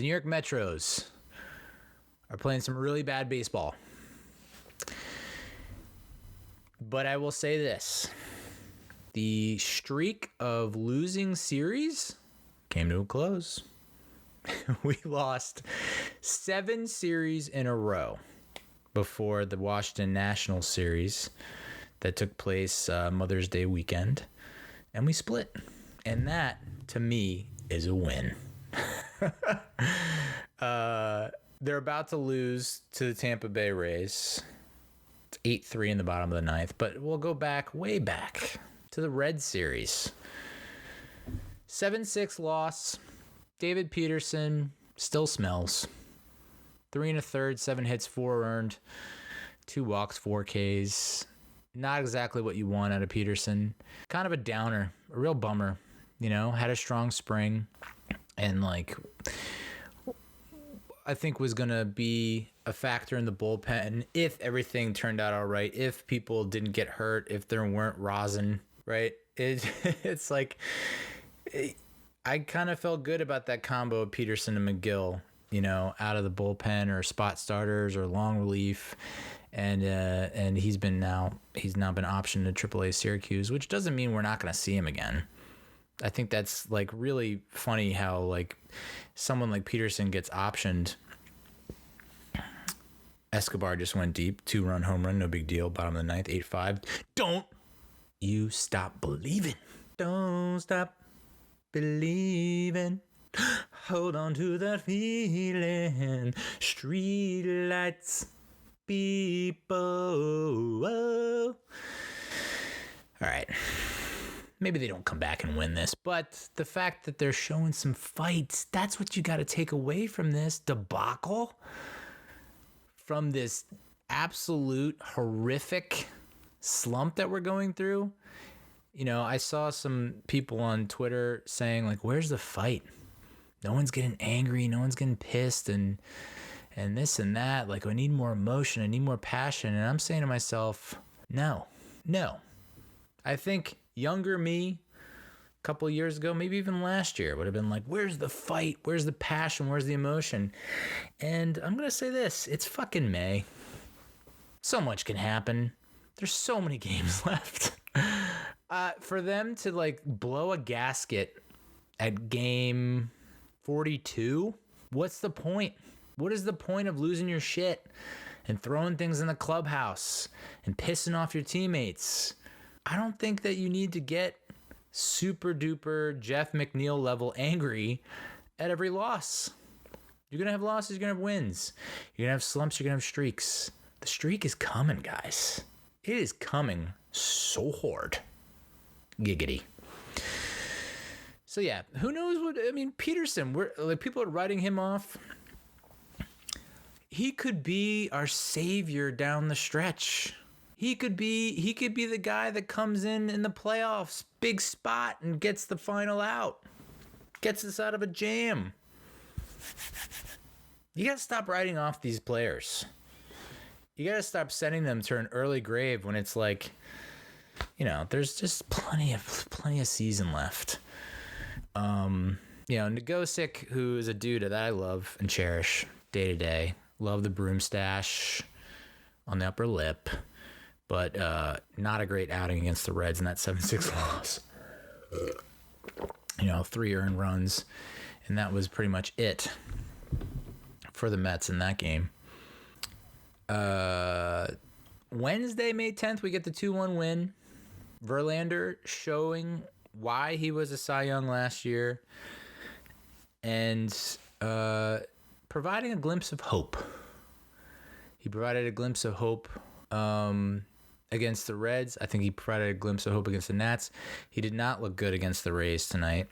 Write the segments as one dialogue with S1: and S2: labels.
S1: The New York Metros are playing some really bad baseball. But I will say this. The streak of losing series came to a close. We lost 7 series in a row before the Washington Nationals series that took place Mother's Day weekend. And we split. And that, to me, is a win. They're about to lose to the Tampa Bay Rays. It's 8-3 in the bottom of the 9th. But we'll go way back to the Red Series. 7-6 loss. David Peterson still smells. 3 1/3, 7 hits, 4 earned, 2 walks, 4 Ks. Not exactly what you want out of Peterson. Kind of a downer, a real bummer. Had a strong spring, and I think was going to be a factor in the bullpen if everything turned out all right, if people didn't get hurt, if there weren't rosin, right? It's like I kind of felt good about that combo of Peterson and McGill, out of the bullpen or spot starters or long relief. And he's now been optioned to AAA Syracuse, which doesn't mean we're not going to see him again. I think that's really funny how someone like Peterson gets optioned. Escobar just went deep, 2-run home run, no big deal. Bottom of the 9th, 8-5. Don't you stop believing. Don't stop believing. Hold on to that feeling. Street lights, people. All right. Maybe they don't come back and win this, but the fact that they're showing some fights, that's what you got to take away from this debacle, from this absolute horrific slump that we're going through. I saw some people on Twitter saying, where's the fight? No one's getting angry. No one's getting pissed and this and that. I need more emotion. I need more passion. And I'm saying to myself, no. I think younger me a couple of years ago, maybe even last year, would have been where's the fight? Where's the passion? Where's the emotion? And I'm going to say this. It's fucking May. So much can happen. There's so many games left. For them to blow a gasket at game 42, what's the point? What is the point of losing your shit and throwing things in the clubhouse and pissing off your teammates? I don't think that you need to get super duper Jeff McNeil level angry at every loss. You're going to have losses, you're going to have wins. You're going to have slumps, you're going to have streaks. The streak is coming, guys. It is coming so hard. Giggity. So yeah, who knows Peterson, people are writing him off. He could be our savior down the stretch. He could be the guy that comes in the playoffs, big spot, and gets the final out. Gets us out of a jam. You got to stop writing off these players. You got to stop sending them to an early grave when it's there's just plenty of season left. Negosic, who is a dude that I love and cherish day to day. Love the broom stash on the upper lip. But not a great outing against the Reds in that 7-6 loss. 3 earned runs, and that was pretty much it for the Mets in that game. Wednesday, May 10th, we get the 2-1 win. Verlander showing why he was a Cy Young last year and providing a glimpse of hope. He provided a glimpse of hope against the Reds. I think he provided a glimpse of hope against the Nats. He did not look good against the Rays tonight.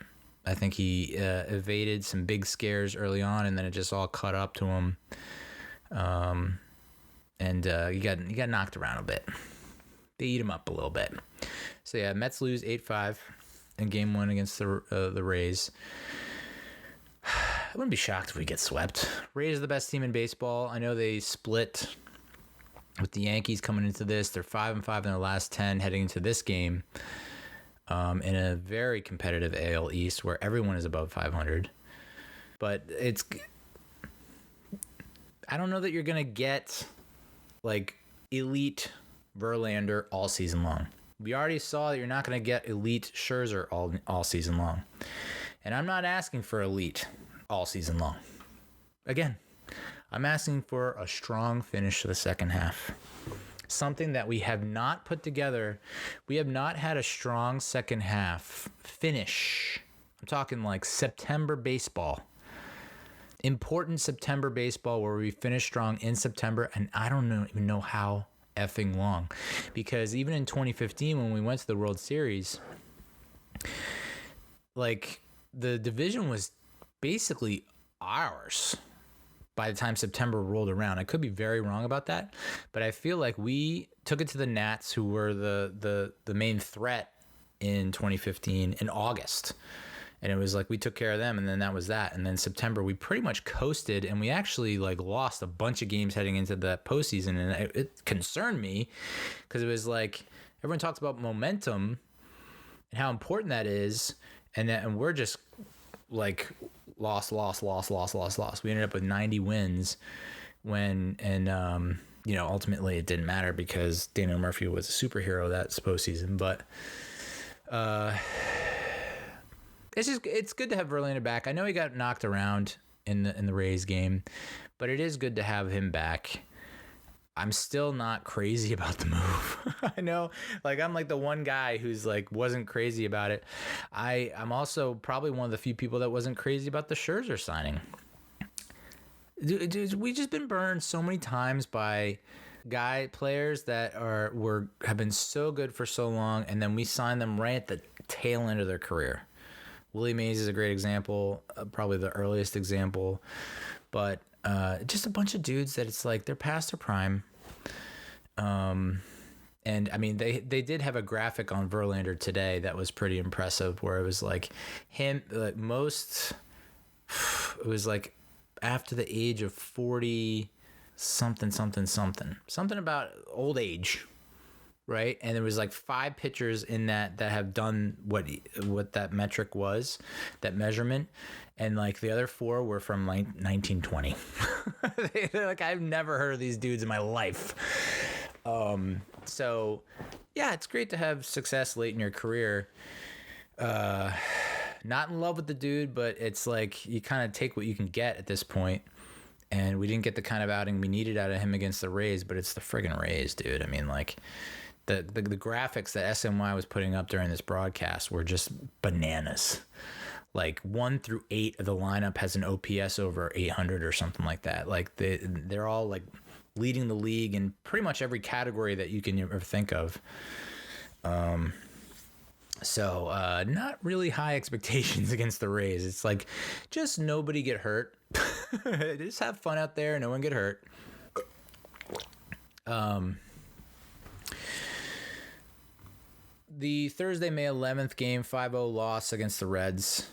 S1: I think he evaded some big scares early on, and then it just all caught up to him. And he got knocked around a bit. They eat him up a little bit. So yeah, Mets lose 8-5 in Game 1 against the Rays. I wouldn't be shocked if we get swept. Rays are the best team in baseball. I know they split with the Yankees coming into this. They're 5-5 in their last 10 heading into this game in a very competitive AL East where everyone is above 500. But I don't know that you're going to get like elite Verlander all season long. We already saw that you're not going to get elite Scherzer all season long. And I'm not asking for elite all season long. Again, I'm asking for a strong finish to the second half. Something that we have not put together. We have not had a strong second half finish. I'm talking like September baseball. Important September baseball where we finish strong in September, and I don't even know how effing long. Because even in 2015 when we went to the World Series, like the division was basically ours by the time September rolled around. I could be very wrong about that, but I feel like we took it to the Nats, who were the main threat in 2015 in August. And it was like we took care of them, and then that was that. And then September, we pretty much coasted, and we actually like lost a bunch of games heading into the postseason. And it concerned me because it was like everyone talks about momentum and how important that is, and we're just like lost. We ended up with 90 wins ultimately it didn't matter because Daniel Murphy was a superhero that postseason. But it's good to have Verlander back. I know he got knocked around in the Rays game, but it is good to have him back. I'm still not crazy about the move. I know, like I'm like the one guy who's like wasn't crazy about it. I'm also probably one of the few people that wasn't crazy about the Scherzer signing. Dude, we just been burned so many times by players that have been so good for so long, and then we sign them right at the tail end of their career. Willie Mays is a great example, probably the earliest example, but just a bunch of dudes that it's like they're past their prime. And I mean, they did have a graphic on Verlander today that was pretty impressive, where it was like him, like it was like after the age of 40 something about old age, right? And there was like 5 pitchers in that have done what that metric was, that measurement, and like the other 4 were from like 1920. They're like, I've never heard of these dudes in my life. So yeah, it's great to have success late in your career. Not in love with the dude, but it's like you kind of take what you can get at this point. And we didn't get the kind of outing we needed out of him against the Rays, but it's the friggin' Rays, dude. I mean, like the graphics that SNY was putting up during this broadcast were just bananas. Like 1 through 8 of the lineup has an OPS over 800 or something like that. Like they're all like leading the league in pretty much every category that you can ever think of. So not really high expectations against the Rays. It's like just nobody get hurt. Just have fun out there. No one get hurt. The Thursday, May 11th game, 5-0 loss against the Reds.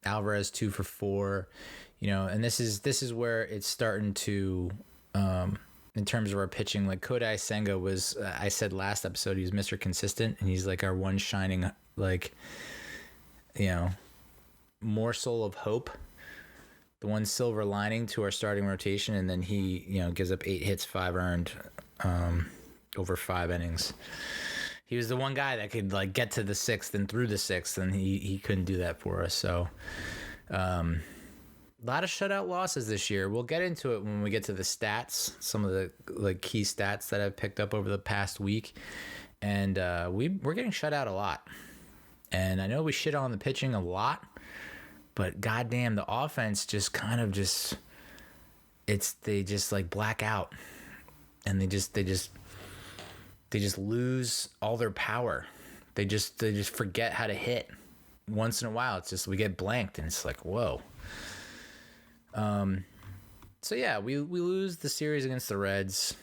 S1: Alvarez 2 for 4. And this is where it's starting to, in terms of our pitching, like Kodai Senga was, I said last episode, he was Mr. Consistent, and he's like our one shining, like, morsel of hope, the one silver lining to our starting rotation. And then he, gives up 8 hits, 5 earned, over 5 innings. He was the one guy that could like get to the 6th and through the 6th, and he couldn't do that for us. So, a lot of shutout losses this year. We'll get into it when we get to the stats, some of the like key stats that I've picked up over the past week. And we're getting shut out a lot. And I know we shit on the pitching a lot, but goddamn, the offense just kind of they just like black out, and they just lose all their power. They just forget how to hit. Once in a while, it's just we get blanked, and it's like, whoa. So yeah, we lose the series against the Reds.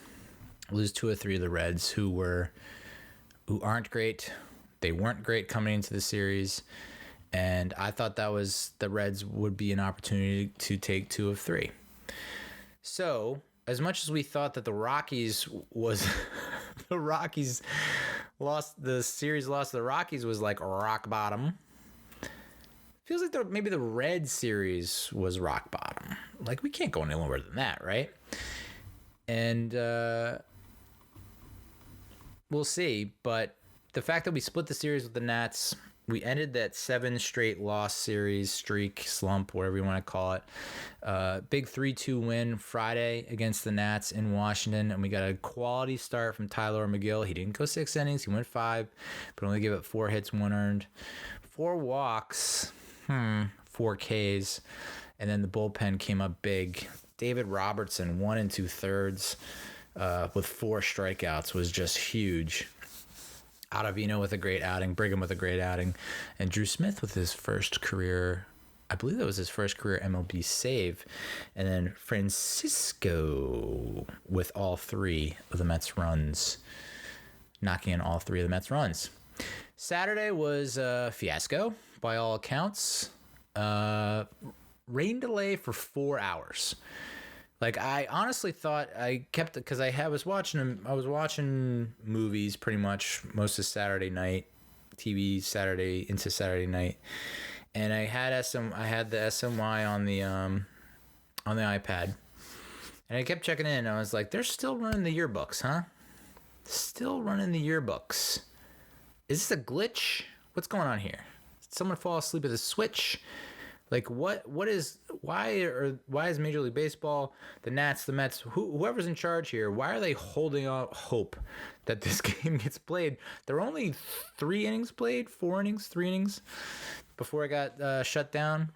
S1: Lose 2 or 3 of the Reds who aren't great. They weren't great coming into the series, and I thought the Reds would be an opportunity to take 2 of 3. So as much as we thought that the Rockies was the series loss to the Rockies was like rock bottom, Feels like maybe the Red series was rock bottom. Like, we can't go any lower than that, right? And we'll see. But the fact that we split the series with the Nats, we ended that 7 straight loss series streak, slump, whatever you want to call it. Big 3-2 win Friday against the Nats in Washington, and we got a quality start from Tyler McGill. He didn't go 6 innings. He went 5, but only gave up 4 hits, 1 earned. 4 walks, 4 Ks, and then the bullpen came up big. David Robertson, 1 2/3 with 4 strikeouts, was just huge. Ottavino with a great outing, Brigham with a great outing, and Drew Smith with his first career, I believe that was his first career MLB save, and then Francisco with all 3 of the Mets runs, knocking in all 3 of the Mets runs. Saturday was a fiasco by all accounts. Rain delay for 4 hours. Like, I honestly thought because I was watching movies pretty much most of Saturday night, TV Saturday into Saturday night, and I had the SMY on the iPad, and I kept checking in. And I was like, they're still running the yearbooks, huh? Still running the yearbooks. Is this a glitch? What's going on here? Did someone fall asleep at the switch? Like, why is Major League Baseball, the Nats, the Mets, whoever's in charge here, why are they holding out hope that this game gets played? There were only 3 innings played, 3 innings before it got shut down.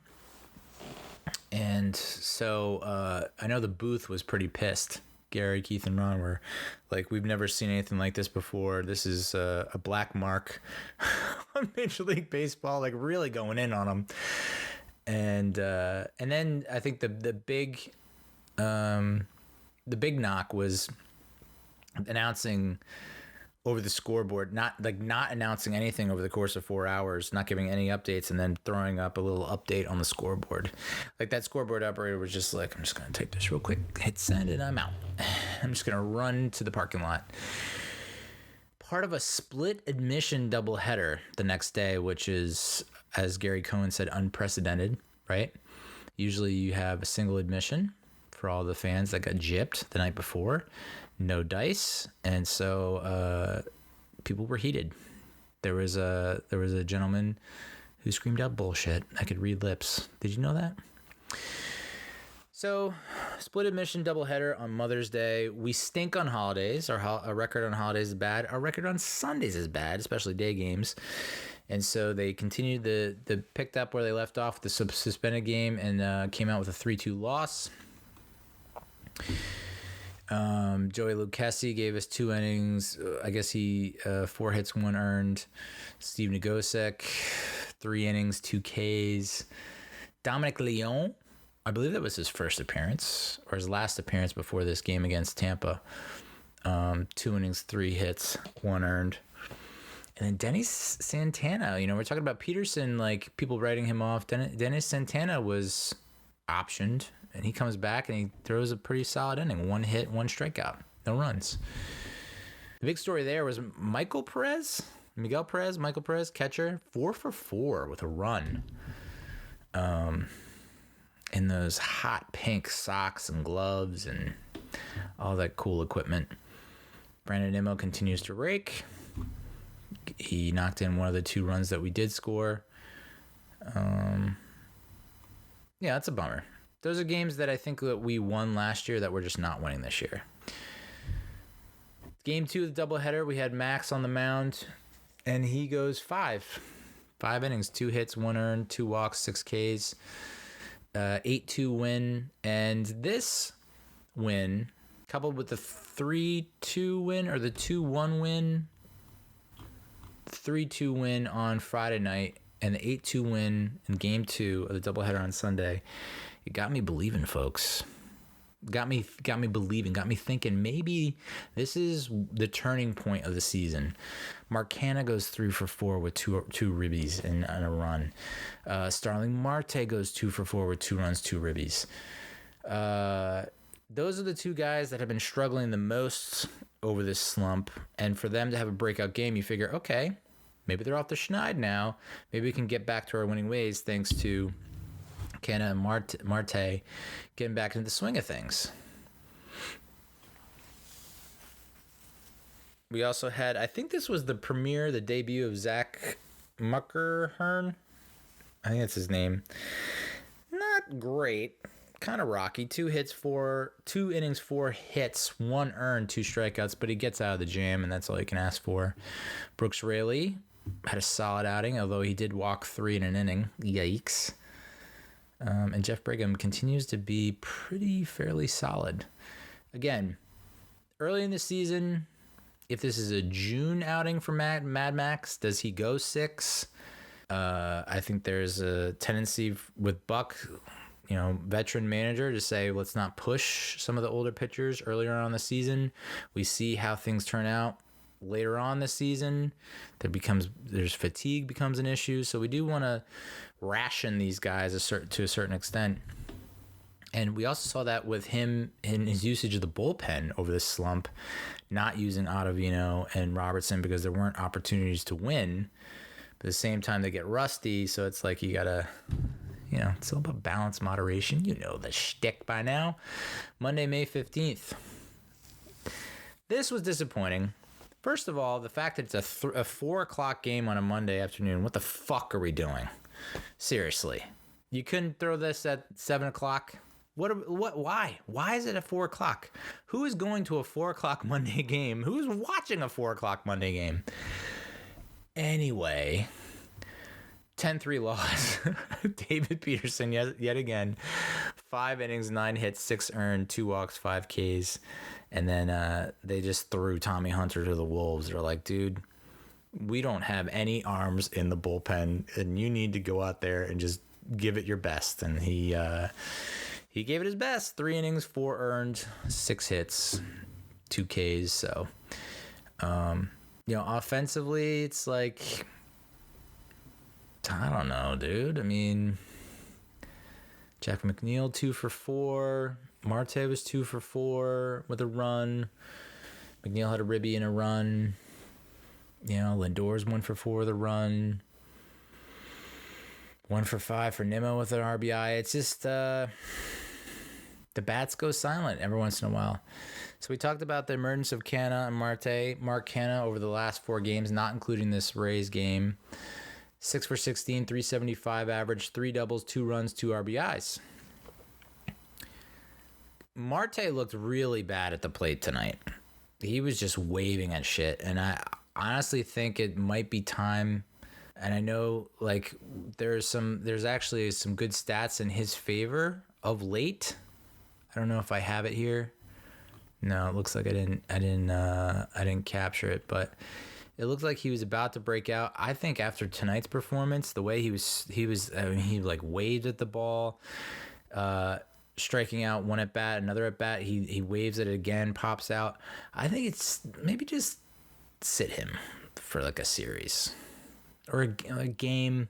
S1: And so I know the booth was pretty pissed. Gary, Keith, and Ron were like, we've never seen anything like this before. This is a black mark on Major League Baseball, like really going in on them. And then I think the big knock was announcing over the scoreboard, not announcing anything over the course of 4 hours, not giving any updates, and then throwing up a little update on the scoreboard. Like, that scoreboard operator was just like, I'm just going to take this real quick, hit send, and I'm out. I'm just going to run to the parking lot. Part of a split admission doubleheader the next day, which is, as Gary Cohen said, unprecedented, right? Usually you have a single admission for all the fans that got gypped the night before. No dice, and so people were heated. There was a gentleman who screamed out bullshit. I could read lips. Did you know that? So, split admission doubleheader on Mother's Day. We stink on holidays. Our record on holidays is bad. Our record on Sundays is bad, especially day games. And so they continued picked up where they left off with the suspended game and came out with a 3-2 loss. Joey Lucchesi gave us 2 innings. I guess he 4 hits, 1 earned. Steve Nagosek, 3 innings, 2 Ks. Dominic Leone, I believe that was his first appearance or his last appearance before this game against Tampa. 2 innings, 3 hits, 1 earned. And then Dennis Santana, we're talking about Peterson, like people writing him off. Dennis Santana was optioned. And he comes back and he throws a pretty solid inning. 1 hit, 1 strikeout. No runs. The big story there was Miguel Perez, catcher, 4 for 4 with a run. In those hot pink socks and gloves and all that cool equipment. Brandon Nimmo continues to rake. He knocked in one of the 2 runs that we did score. Yeah, that's a bummer. Those are games that I think that we won last year that we're just not winning this year. Game 2 of the doubleheader, we had Max on the mound, and he goes 5 innings, 2 hits, 1 earned, 2 walks, 6 Ks, 8-2 win. And this win, coupled with the 3-2 win or the 2-1 win, 3-2 win on Friday night, and the 8-2 win in Game 2 of the doubleheader on Sunday, it got me believing, folks. Got me believing, got me thinking maybe this is the turning point of the season. Mark Canha goes 3 for 4 with two ribbies and a run. Starling Marte goes 2 for 4 with 2 runs, 2 ribbies. Those are the 2 guys that have been struggling the most over this slump. And for them to have a breakout game, you figure, okay, maybe they're off the schneid now. Maybe we can get back to our winning ways thanks to Canna and Marte getting back into the swing of things. We also had, I think this was the debut of Zach Muckerhern. I think that's his name. Not great. Kind of rocky. 2 innings, 4 hits, 1 earned, 2 strikeouts, but he gets out of the jam, and that's all you can ask for. Brooks Raley had a solid outing, although he did walk 3 in an inning. Yikes. And Jeff Brigham continues to be fairly solid. Again, early in the season, if this is a June outing for Mad Max, does he go 6? I think there's a tendency with Buck, veteran manager, to say, let's not push some of the older pitchers earlier on in the season. We see how things turn out later on this season. There's fatigue becomes an issue. So we do want to ration these guys to a certain extent. And we also saw that with him in his usage of the bullpen over the slump, not using Ottavino and Robertson because there weren't opportunities to win. But at the same time, they get rusty. So it's like you got to, it's all about balance, moderation. You know the shtick by now. Monday, May 15th. This was disappointing. First of all, the fact that it's a 4 o'clock game on a Monday afternoon. What the fuck are we doing? Seriously. You couldn't throw this at 7 o'clock? Why? Why is it at 4 o'clock? Who is going to a 4 o'clock Monday game? Who's watching a 4 o'clock Monday game? Anyway, 10-3 loss. David Peterson yet again. 5 innings, 9 hits, 6 earned, 2 walks, 5 Ks. And then they just threw Tommy Hunter to the Wolves. They're like, dude, we don't have any arms in the bullpen, and you need to go out there and just give it your best. And he gave it his best. 3 innings, 4 earned, 6 hits, 2 Ks. So, offensively, it's like, I don't know, dude. I mean, Jack McNeil 2 for 4. Marte was 2 for 4 with a run. McNeil had a ribby and a run. Lindor's 1 for 4 with a run. 1 for 5 for Nimmo with an RBI. It's just the bats go silent every once in a while. So we talked about the emergence of Canna and Marte. Mark Canna over the last 4 games, not including this Rays game. 6 for 16, 375 average, 3 doubles, 2 runs, 2 RBIs. Marte looked really bad at the plate tonight. He was just waving at shit. And I honestly think it might be time. And I know there's actually some good stats in his favor of late. I don't know if I have it here. No, it looks like I didn't capture it, but it looked like he was about to break out. I think after tonight's performance, the way he waved at the ball, striking out 1 at bat, another at bat, he waves it again, pops out. I think it's maybe just sit him for a series or a game.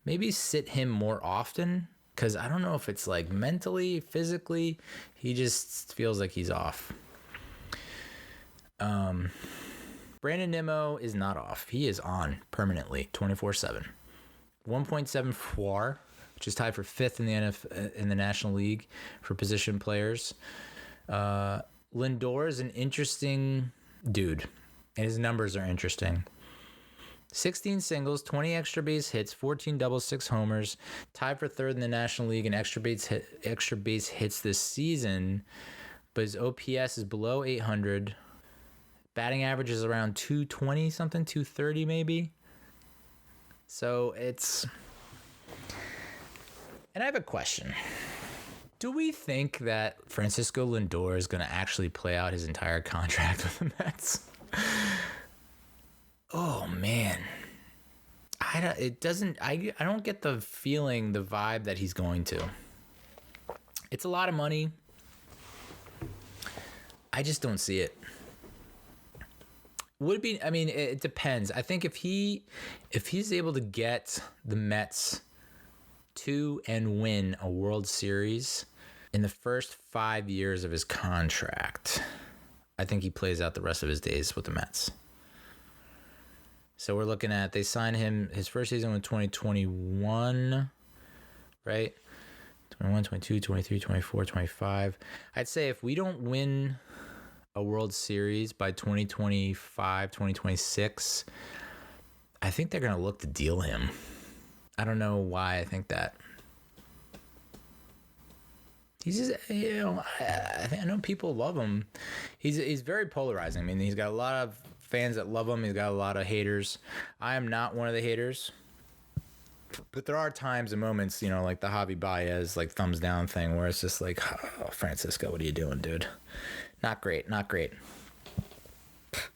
S1: Maybe sit him more often, because I don't know if it's mentally, physically, he just feels like he's off. Brandon Nimmo is not off. He is on permanently, 24/7. 1.7 WAR, which is tied for 5th in the National League for position players. Lindor is an interesting dude, and his numbers are interesting. 16 singles, 20 extra base hits, 14 doubles, 6 homers, tied for 3rd in the National League in extra base hits this season, but his OPS is below 800. Batting average is around 220 something, 230 maybe. So it's... And I have a question. Do we think that Francisco Lindor is going to actually play out his entire contract with the Mets? Oh man, I don't get the feeling, the vibe that he's going to. It's a lot of money. I just don't see it. Would it be? I mean, it depends. I think if he's able to get the Mets to and win a World Series in the first 5 years of his contract, I think he plays out the rest of his days with the Mets. So we're looking at, they signed him, his first season was 2021, right? 21, 22, 23, 24, 25. I'd say if we don't win a World Series by 2025, 2026, I think they're going to look to deal him. I don't know why I think that. He's just, I know people love him. He's very polarizing. I mean, he's got a lot of fans that love him. He's got a lot of haters. I am not one of the haters. But there are times and moments, like the Javi Baez, like thumbs down thing where it's just like, oh, Francisco, what are you doing, dude? Not great.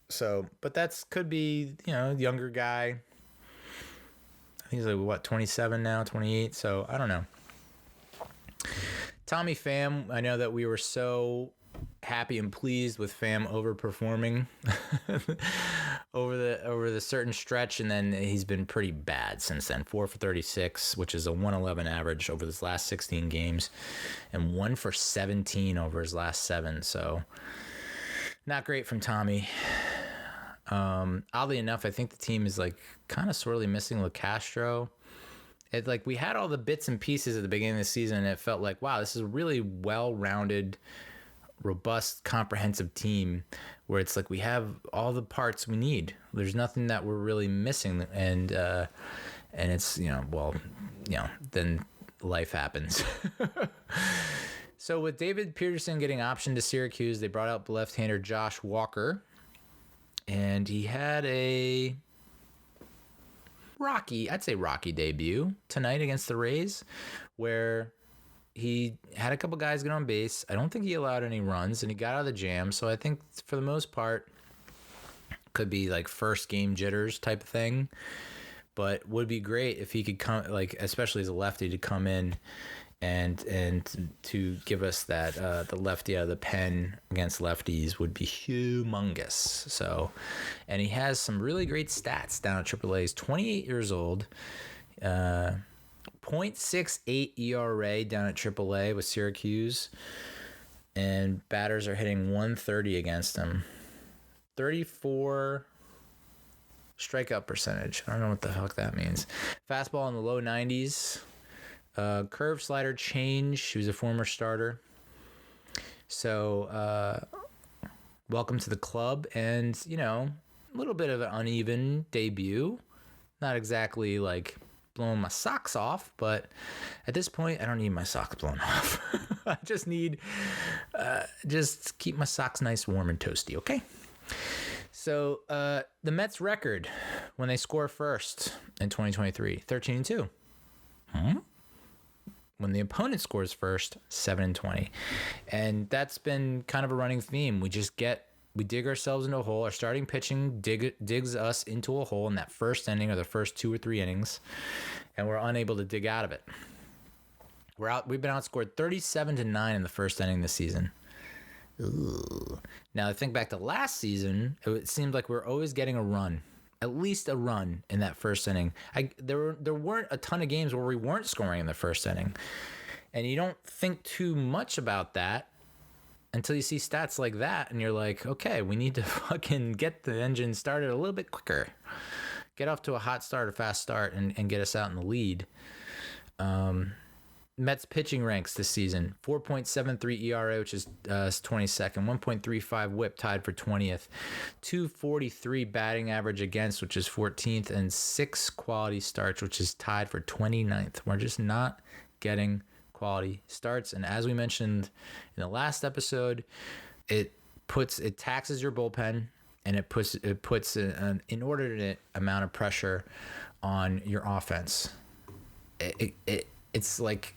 S1: So, but that's could be, younger guy. I think he's like, 27 now, 28. So I don't know. Tommy Pham, I know that we were so happy and pleased with Pham overperforming over the certain stretch, and then he's been pretty bad since then. 4 for 36, which is a 111 average over his last 16 games, and 1 for 17 over his last 7. So not great from Tommy. Oddly enough, I think the team is like kind of sorely missing LeCastro. We had all the bits and pieces at the beginning of the season, and it felt like, wow, this is a really well-rounded, robust, comprehensive team where it's like we have all the parts we need. There's nothing that we're really missing, and it's then life happens. So with David Peterson getting optioned to Syracuse, they brought out left-hander Josh Walker, and he had a rocky debut tonight against the Rays, where he had a couple guys get on base. I don't think he allowed any runs, and he got out of the jam. So I think for the most part, could be like first game jitters type of thing. But would be great if he could come, especially as a lefty, to come in and to give us that the lefty out of the pen against lefties would be humongous. So, and he has some really great stats down at AAA. He's 28 years old, 0.68 ERA down at AAA with Syracuse, and batters are hitting 130 against him. 34 strikeout percentage. I don't know what the heck that means. Fastball in the low 90s. Curve slider change. He was a former starter. So, welcome to the club. And, a little bit of an uneven debut. Not exactly like blowing my socks off, but at this point, I don't need my socks blown off. I just need, just keep my socks nice, warm, and toasty, okay? So, the Mets record when they score first in 2023, 13-2. When the opponent scores first, 7-20. And that's been kind of a running theme. We dig ourselves into a hole. Our starting pitching digs us into a hole in that first inning or the first 2 or 3 innings, and we're unable to dig out of it. We've been outscored 37-9 in the first inning this season. Ooh. Now, I think back to last season, it seemed like we're always getting a run. At least a run in that first inning. There weren't a ton of games where we weren't scoring in the first inning. And you don't think too much about that until you see stats like that, and you're like, okay, we need to fucking get the engine started a little bit quicker. Get off to a hot start, a fast start, and get us out in the lead. Mets pitching ranks this season: 4.73 ERA, which is 22nd, 1.35 WHIP, tied for 20th, 243 batting average against, which is 14th, and 6 quality starts, which is tied for 29th. We're just not getting quality starts, and as we mentioned in the last episode, it taxes your bullpen, and it puts an inordinate amount of pressure on your offense. It's like,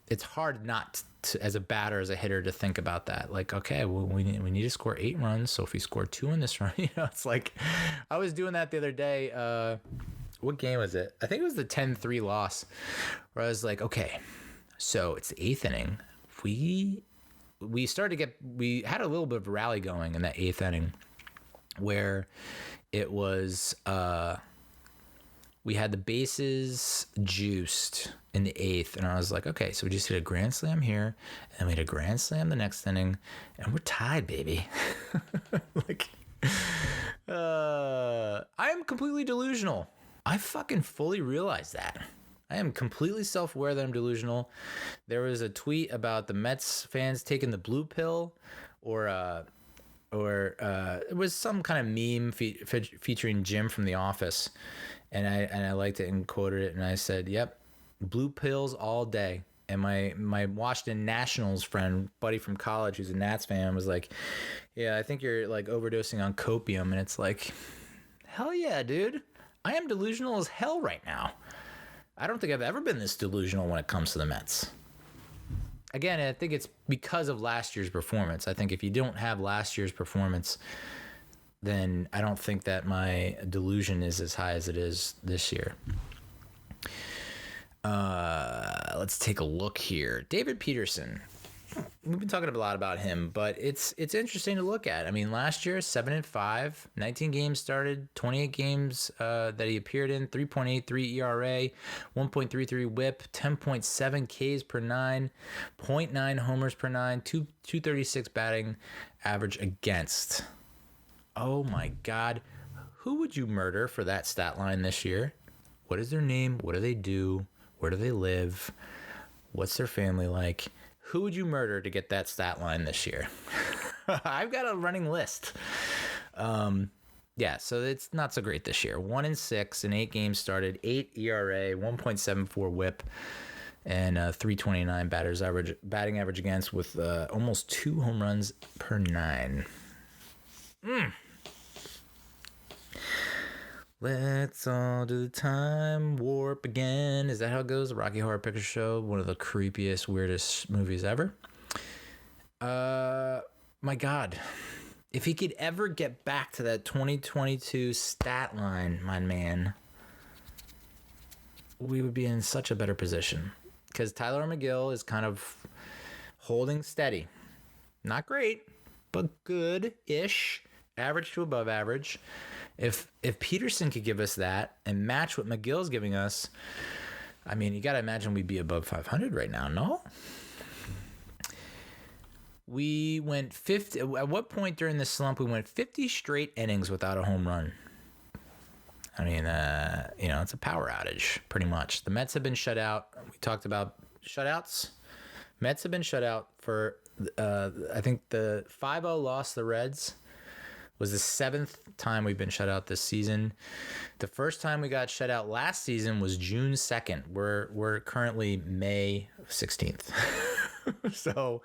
S1: it's hard not to, as a batter, as a hitter, to think about that. Like, okay, well, we need to score 8 runs. So if we score 2 in this run, it's like, I was doing that the other day. What game was it? I think it was the 10-3 loss, where I was like, okay, so it's the 8th inning. We had a little bit of a rally going in that 8th inning, where it was, we had the bases juiced in the 8th, and I was like, okay, so we just hit a grand slam here, and we hit a grand slam the next inning, and we're tied, baby. I am completely delusional. I fucking fully realize that. I am completely self-aware that I'm delusional. There was a tweet about the Mets fans taking the blue pill, or it was some kind of meme featuring Jim from The Office, and I liked it and quoted it, and I said, "Yep, blue pills all day." And my Washington Nationals friend, buddy from college, who's a Nats fan, was like, "Yeah, I think you're like overdosing on copium." And it's like, hell yeah, dude. I am delusional as hell right now. I don't think I've ever been this delusional when it comes to the Mets. Again, I think it's because of last year's performance. I think if you don't have last year's performance, then I don't think that my delusion is as high as it is this year. Let's take a look here. David Peterson. We've been talking a lot about him, but it's interesting to look at. I mean, last year, 7-5, 19 games started, 28 games that he appeared in, 3.83 ERA, 1.33 WHIP, 10.7 Ks per 9, 0.9 homers per 9, 236 batting average against. Oh my God. Who would you murder for that stat line this year? What is their name? What do they do? Where do they live? What's their family like? Who would you murder to get that stat line this year? I've got a running list. Yeah, so it's not so great this year. 1-6 in 8 games started, 8 ERA, 1.74 WHIP, and 329 batting average against with almost 2 home runs per 9. Let's all do the time warp again. Is that how it goes? The Rocky Horror Picture Show, one of the creepiest, weirdest movies ever. My God. If he could ever get back to that 2022 stat line, my man, we would be in such a better position. Because Tyler McGill is kind of holding steady. Not great, but good-ish. Average to above average. If Peterson could give us that and match what McGill's giving us, I mean, you got to imagine we'd be above 500 right now, no? We went 50. At what point during the slump we went 50 straight innings without a home run? I mean, it's a power outage, pretty much. The Mets have been shut out. We talked about shutouts. Mets have been shut out for, I think the 5-0 loss to the Reds was the 7th time we've been shut out this season. The first time we got shut out last season was June 2nd. We're currently May 16th. So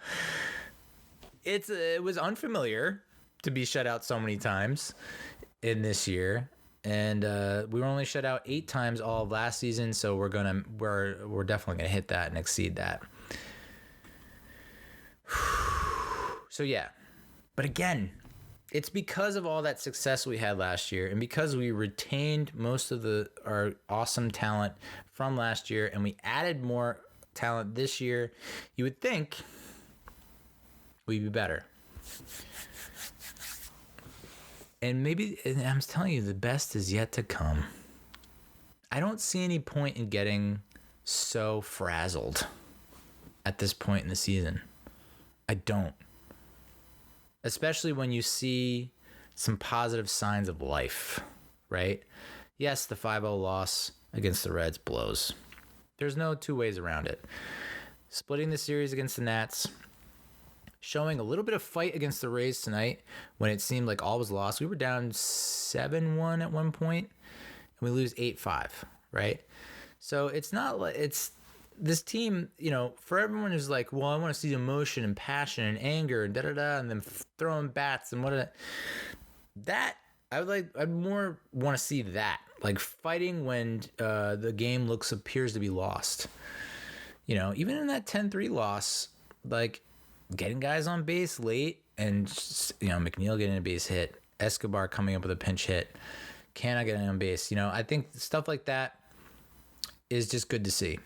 S1: it was unfamiliar to be shut out so many times in this year. And we were only shut out 8 times all of last season, so we're definitely gonna hit that and exceed that. So yeah. But again, it's because of all that success we had last year, and because we retained most of our awesome talent from last year, and we added more talent this year, you would think we'd be better. And I'm telling you, the best is yet to come. I don't see any point in getting so frazzled at this point in the season. I don't. Especially when you see some positive signs of life, right? Yes, the 5-0 loss against the Reds blows. There's no two ways around it. Splitting the series against the Nats, showing a little bit of fight against the Rays tonight when it seemed like all was lost. We were down 7-1 at one point, and we lose 8-5, right? So it's not like it's this team, for everyone who's like, well, I want to see emotion and passion and anger and da-da-da, and then throwing bats and I'd more want to see that, like fighting when the game appears to be lost. Even in that 10-3 loss, like getting guys on base late and, McNeil getting a base hit, Escobar coming up with a pinch hit, cannot get on base. I think stuff like that is just good to see.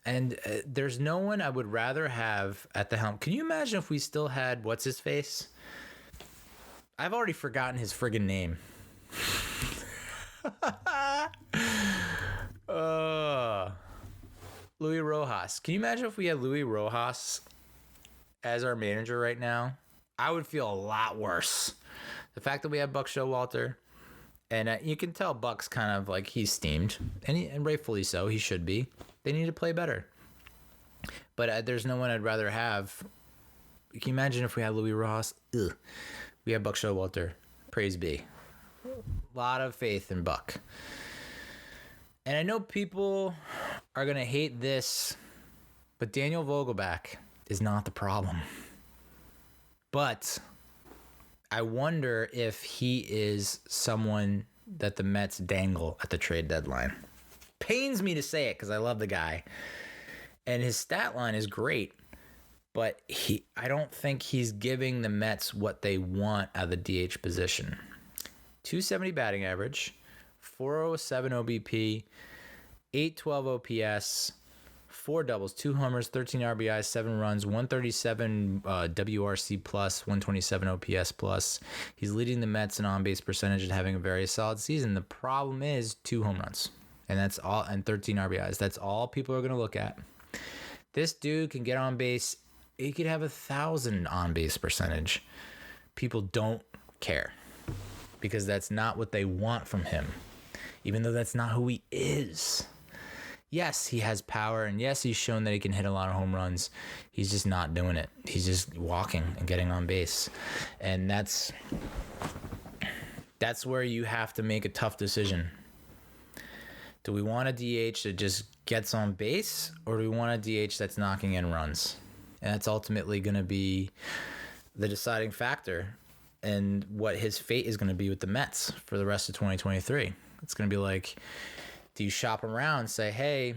S1: And there's no one I would rather have at the helm. Can you imagine if we still had what's his face? I've already forgotten his friggin' name. Luis Rojas. Can you imagine if we had Luis Rojas as our manager right now? I would feel a lot worse. The fact that we have Buck Showalter, and you can tell Buck's kind of like he's steamed, and rightfully so. He should be. They need to play better. But there's no one I'd rather have. Can you imagine if we had Louis Ross? Ugh. We have Buck Showalter. Praise be. A lot of faith in Buck. And I know people are going to hate this, but Daniel Vogelback is not the problem. But I wonder if he is someone that the Mets dangle at the trade deadline. Pains me to say it because I love the guy. And his stat line is great. But I don't think he's giving the Mets what they want out of the DH position. 270 batting average, 407 OBP, 812 OPS, 4 doubles, 2 homers, 13 RBIs, 7 runs, 137 WRC plus, 127 OPS plus. He's leading the Mets in on-base percentage and having a very solid season. The problem is 2 home runs, and that's all, and 13 RBIs. That's all people are going to look at. This dude can get on base. He could have 1,000 on-base percentage. People don't care because that's not what they want from him, even though that's not who he is. Yes, he has power, and yes, he's shown that he can hit a lot of home runs. He's just not doing it. He's just walking and getting on base. And that's where you have to make a tough decision. Do we want a DH that just gets on base, or do we want a DH that's knocking in runs? And that's ultimately going to be the deciding factor and what his fate is going to be with the Mets for the rest of 2023. It's going to be like, do you shop around and say, hey,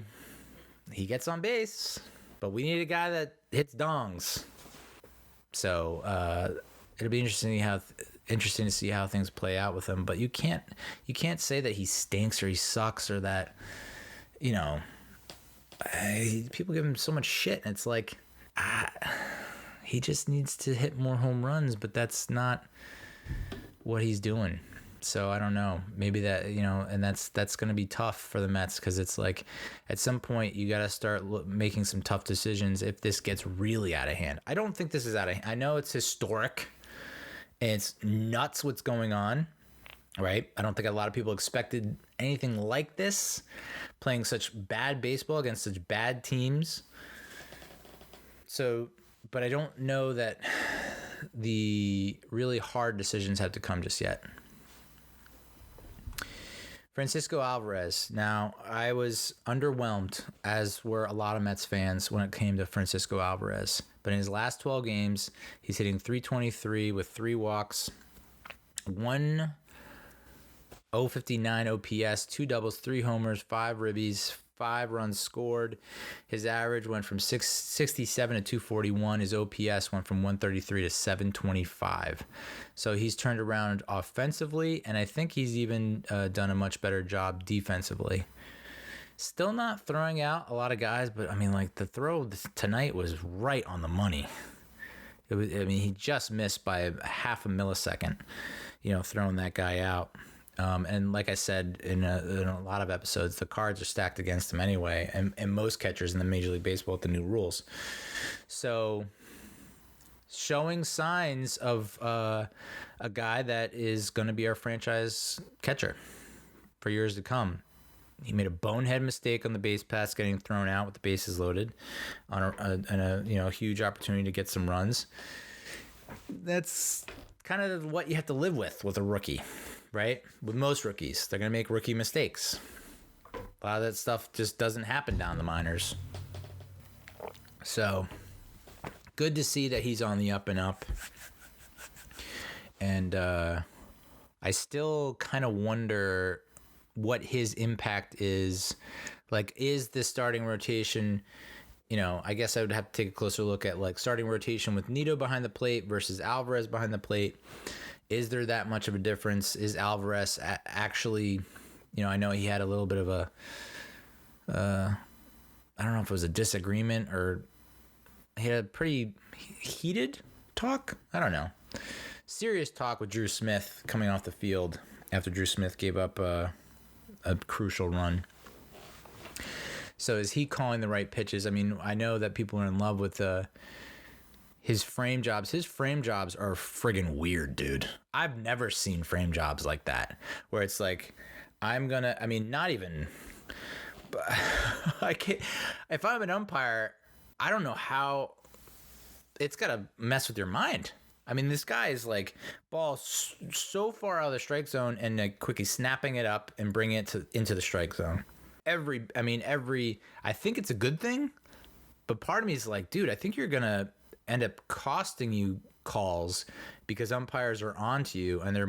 S1: he gets on base, but we need a guy that hits dongs. So it'll be interesting to see how things play out with him. But you can't say that he stinks or he sucks or that, people give him so much shit. And it's like, he just needs to hit more home runs, but that's not what he's doing. So I don't know. Maybe that, and that's going to be tough for the Mets because it's like at some point you got to start making some tough decisions if this gets really out of hand. I don't think this is out of hand. I know it's historic and it's nuts what's going on, right? I don't think a lot of people expected anything like this, playing such bad baseball against such bad teams. So, but I don't know that the really hard decisions have to come just yet. Francisco Alvarez. Now, I was underwhelmed, as were a lot of Mets fans, when it came to Francisco Alvarez. But in his last 12 games, he's hitting .323 with 3 walks, 1.059 OPS, 2 doubles, 3 homers, 5 ribbies, 5 runs scored. His average went from 667 to 241. His OPS went from 133 to 725. So he's turned around offensively, and I think he's even done a much better job defensively. Still not throwing out a lot of guys, but I mean, like the throw tonight was right on the money. He just missed by a half a millisecond, throwing that guy out. And like I said in a lot of episodes, the cards are stacked against him anyway, and most catchers in the Major League Baseball with the new rules. So showing signs of a guy that is going to be our franchise catcher for years to come. He made a bonehead mistake on the base pass, getting thrown out with the bases loaded on a huge opportunity to get some runs. That's kind of what you have to live with a rookie. Right? With most rookies, they're going to make rookie mistakes. A lot of that stuff just doesn't happen down the minors. So, good to see that he's on the up and up. And I still kind of wonder what his impact is. Like, is the starting rotation, I guess I would have to take a closer look at like starting rotation with Nido behind the plate versus Alvarez behind the plate. Is there that much of a difference? Is Alvarez actually, I know he had a little bit of a, I don't know if it was a disagreement or he had a pretty heated talk. I don't know. Serious talk with Drew Smith coming off the field after Drew Smith gave up a crucial run. So is he calling the right pitches? I mean, I know that people are in love with his frame jobs are friggin' weird, dude. I've never seen frame jobs like that, where it's like, not even, I can't, if I'm an umpire, I don't know how, it's got to mess with your mind. I mean, this guy is like, ball so far out of the strike zone and quickly snapping it up and bringing it into the strike zone. I think it's a good thing, but part of me is like, dude, I think you're going to end up costing you calls because umpires are onto you, and I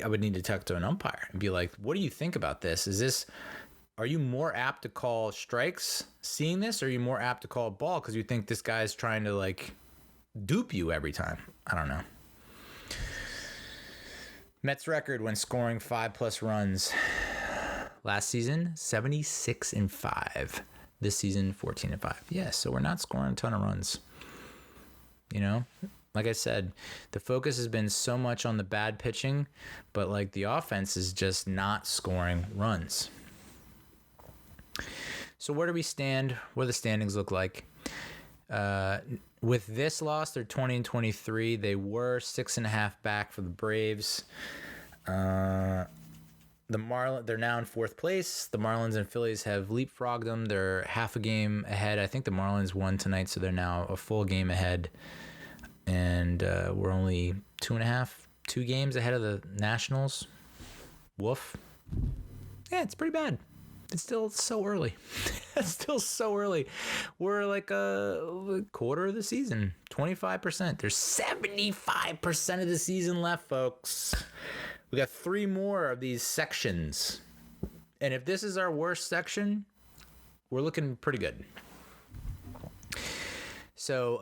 S1: would need to talk to an umpire and be like, what do you think about this? Are you more apt to call strikes seeing this, or are you more apt to call a ball because you think this guy's trying to like dupe you every time? I don't know. Mets record when scoring 5+ runs last season, 76-5. This season, 14-5. Yeah, so we're not scoring a ton of runs. You know, like I said, the focus has been so much on the bad pitching, but like the offense is just not scoring runs. So where do we stand? What do the standings look like? With this loss, they're 20-23. They were 6.5 back for the Braves. They're now in 4th place. The Marlins and Phillies have leapfrogged them. They're half a game ahead. I think the Marlins won tonight, so they're now a full game ahead. And we're only 2 games ahead of the Nationals. Woof. Yeah, it's pretty bad. It's still so early. It's still so early. We're like a quarter of the season, 25%. There's 75% of the season left, folks. We got 3 more of these sections. And if this is our worst section, we're looking pretty good. So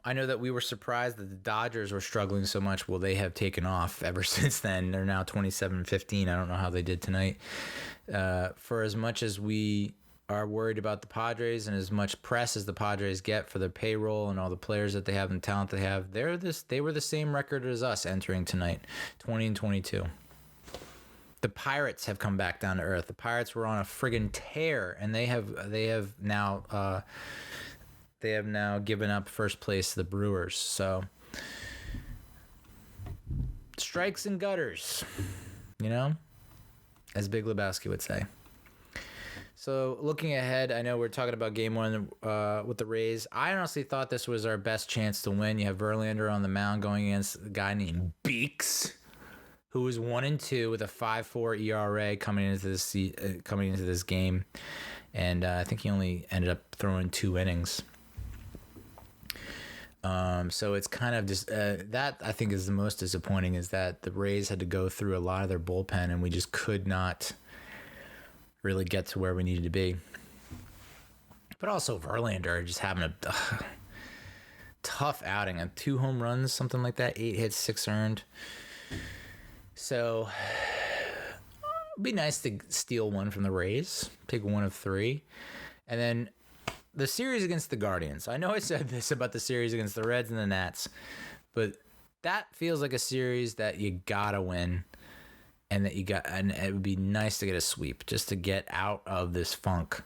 S1: I know that we were surprised that the Dodgers were struggling so much. Well, they have taken off ever since then. They're now 27-15. I don't know how they did tonight. For as much as we are worried about the Padres and as much press as the Padres get for their payroll and all the players that they have and talent they have, they were the same record as us entering tonight, 20-22. The Pirates have come back down to earth. The Pirates were on a friggin' tear, and they have now given up first place to the Brewers. So strikes and gutters, you know, as Big Lebowski would say. So looking ahead, I know we're talking about game 1 with the Rays. I honestly thought this was our best chance to win. You have Verlander on the mound going against a guy named Beeks, who was 1-2 with a 5.4 ERA coming into this game, and I think he only ended up throwing 2 innings. So it's kind of just that I think is the most disappointing, is that the Rays had to go through a lot of their bullpen, and we just could not really get to where we needed to be. But also Verlander just having a tough outing, 2 home runs, something like that, 8 hits, 6 earned. So it'd be nice to steal one from the Rays, take 1 of 3, and then the series against the Guardians. I know I said this about the series against the Reds and the Nats, but that feels like a series that you gotta win, and it would be nice to get a sweep just to get out of this funk.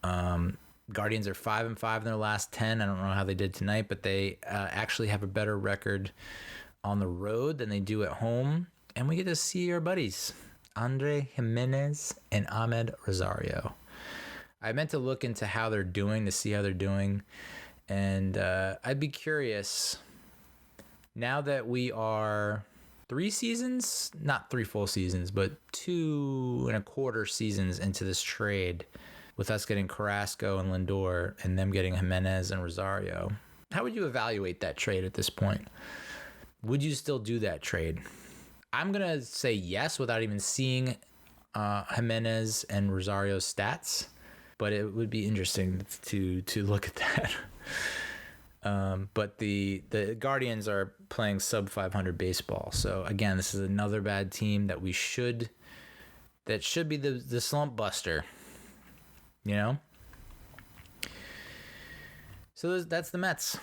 S1: Guardians are 5-5 in their last 10. I don't know how they did tonight, but they actually have a better record on the road than they do at home, and we get to see our buddies Andre Jimenez and Ahmed Rosario. I meant to look into how they're doing, to see how they're doing, and I'd be curious, now that we are 3 seasons, not 3 full seasons, but 2.25 seasons into this trade, with us getting Carrasco and Lindor and them getting Jimenez and Rosario. How would you evaluate that trade at this point? Would you still do that trade? I'm going to say yes without even seeing Jimenez and Rosario's stats, but it would be interesting to look at that. But the Guardians are playing sub 500 baseball. So again, this is another bad team that should be the slump buster, you know? So that's the Mets.